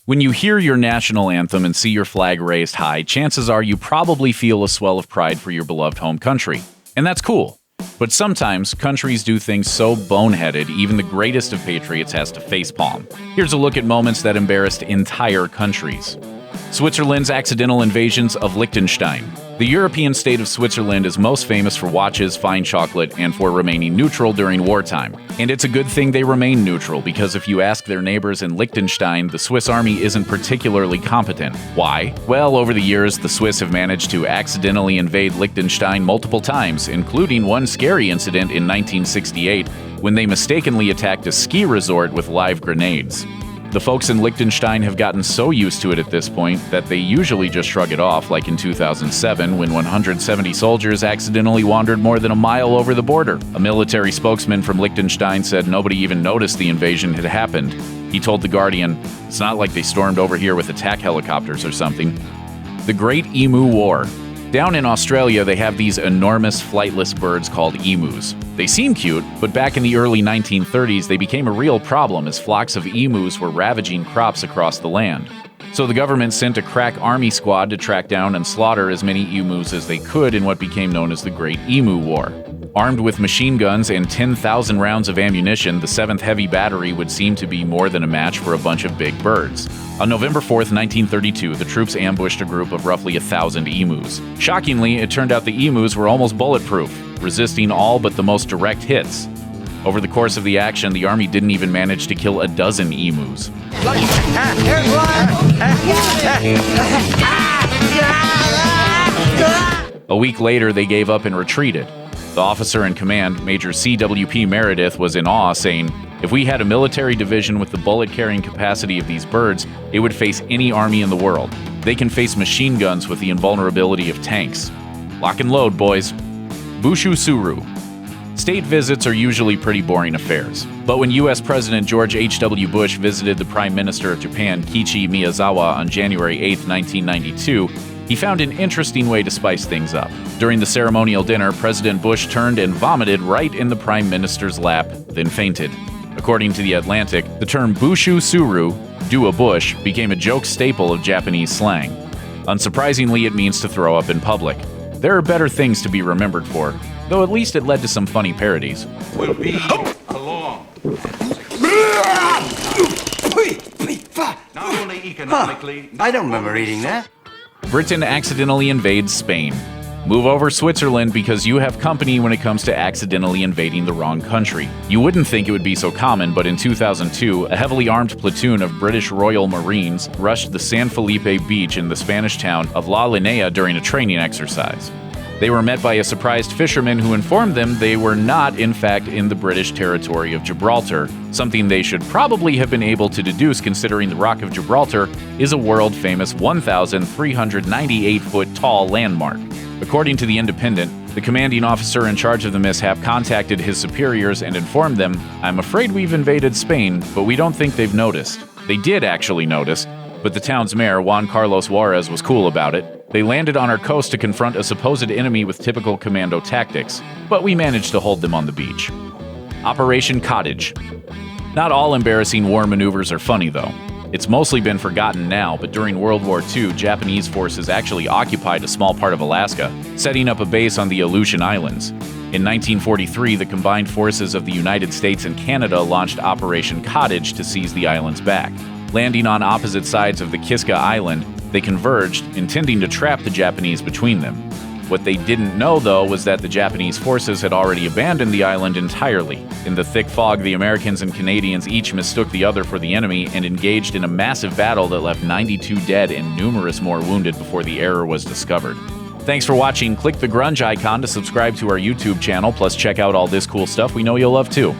When you hear your national anthem and see your flag raised high, chances are you probably feel a swell of pride for your beloved home country. And that's cool. But sometimes, countries do things so boneheaded, even the greatest of patriots has to facepalm. Here's a look at moments that embarrassed entire countries. Switzerland's accidental invasions of Liechtenstein. The European state of Switzerland is most famous for watches, fine chocolate, and for remaining neutral during wartime. And it's a good thing they remain neutral, because if you ask their neighbors in Liechtenstein, the Swiss army isn't particularly competent. Why? Well, over the years, the Swiss have managed to accidentally invade Liechtenstein multiple times, including one scary incident in 1968, when they mistakenly attacked a ski resort with live grenades. The folks in Liechtenstein have gotten so used to it at this point that they usually just shrug it off, like in 2007 when 170 soldiers accidentally wandered more than a mile over the border. A military spokesman from Liechtenstein said nobody even noticed the invasion had happened. He told The Guardian, "It's not like they stormed over here with attack helicopters or something." The Great Emu War. Down in Australia, they have these enormous flightless birds called emus. They seem cute, but back in the early 1930s, they became a real problem as flocks of emus were ravaging crops across the land. So the government sent a crack army squad to track down and slaughter as many emus as they could in what became known as the Great Emu War. Armed with machine guns and 10,000 rounds of ammunition, the 7th Heavy Battery would seem to be more than a match for a bunch of big birds. On November 4th, 1932, the troops ambushed a group of roughly 1,000 emus. Shockingly, it turned out the emus were almost bulletproof, resisting all but the most direct hits. Over the course of the action, the army didn't even manage to kill a dozen emus. A week later, they gave up and retreated. The officer in command, Major C.W.P. Meredith, was in awe, saying, "If we had a military division with the bullet-carrying capacity of these birds, it would face any army in the world. They can face machine guns with the invulnerability of tanks. Lock and load, boys." Bushu-suru. State visits are usually pretty boring affairs. But when U.S. President George H.W. Bush visited the Prime Minister of Japan, Kiichi Miyazawa, on January 8, 1992, he found an interesting way to spice things up. During the ceremonial dinner, President Bush turned and vomited right in the Prime Minister's lap, then fainted. According to The Atlantic, the term Bushu-suru, do a bush, became a joke staple of Japanese slang. Unsurprisingly, it means to throw up in public. There are better things to be remembered for, though at least it led to some funny parodies. Will be along. Not only economically... I don't remember reading that. Britain accidentally invades Spain. Move over Switzerland because you have company when it comes to accidentally invading the wrong country. You wouldn't think it would be so common, but in 2002, a heavily armed platoon of British Royal Marines rushed the San Felipe beach in the Spanish town of La Linea during a training exercise. They were met by a surprised fisherman who informed them they were not, in fact, in the British territory of Gibraltar, something they should probably have been able to deduce considering the Rock of Gibraltar is a world-famous 1,398-foot tall landmark. According to The Independent, the commanding officer in charge of the mishap contacted his superiors and informed them, "I'm afraid we've invaded Spain, but we don't think they've noticed." They did actually notice, but the town's mayor, Juan Carlos Juarez, was cool about it. They landed on our coast to confront a supposed enemy with typical commando tactics, but we managed to hold them on the beach. Operation Cottage. Not all embarrassing war maneuvers are funny, though. It's mostly been forgotten now, but during World War II, Japanese forces actually occupied a small part of Alaska, setting up a base on the Aleutian Islands. In 1943, the combined forces of the United States and Canada launched Operation Cottage to seize the islands back. Landing on opposite sides of the Kiska Island, they converged, intending to trap the Japanese between them. What they didn't know, though, was that the Japanese forces had already abandoned the island entirely. In the thick fog, the Americans and Canadians each mistook the other for the enemy and engaged in a massive battle that left 92 dead and numerous more wounded before the error was discovered. Thanks for watching. Click the grunge icon to subscribe to our YouTube channel, plus check out all this cool stuff we know you'll love too.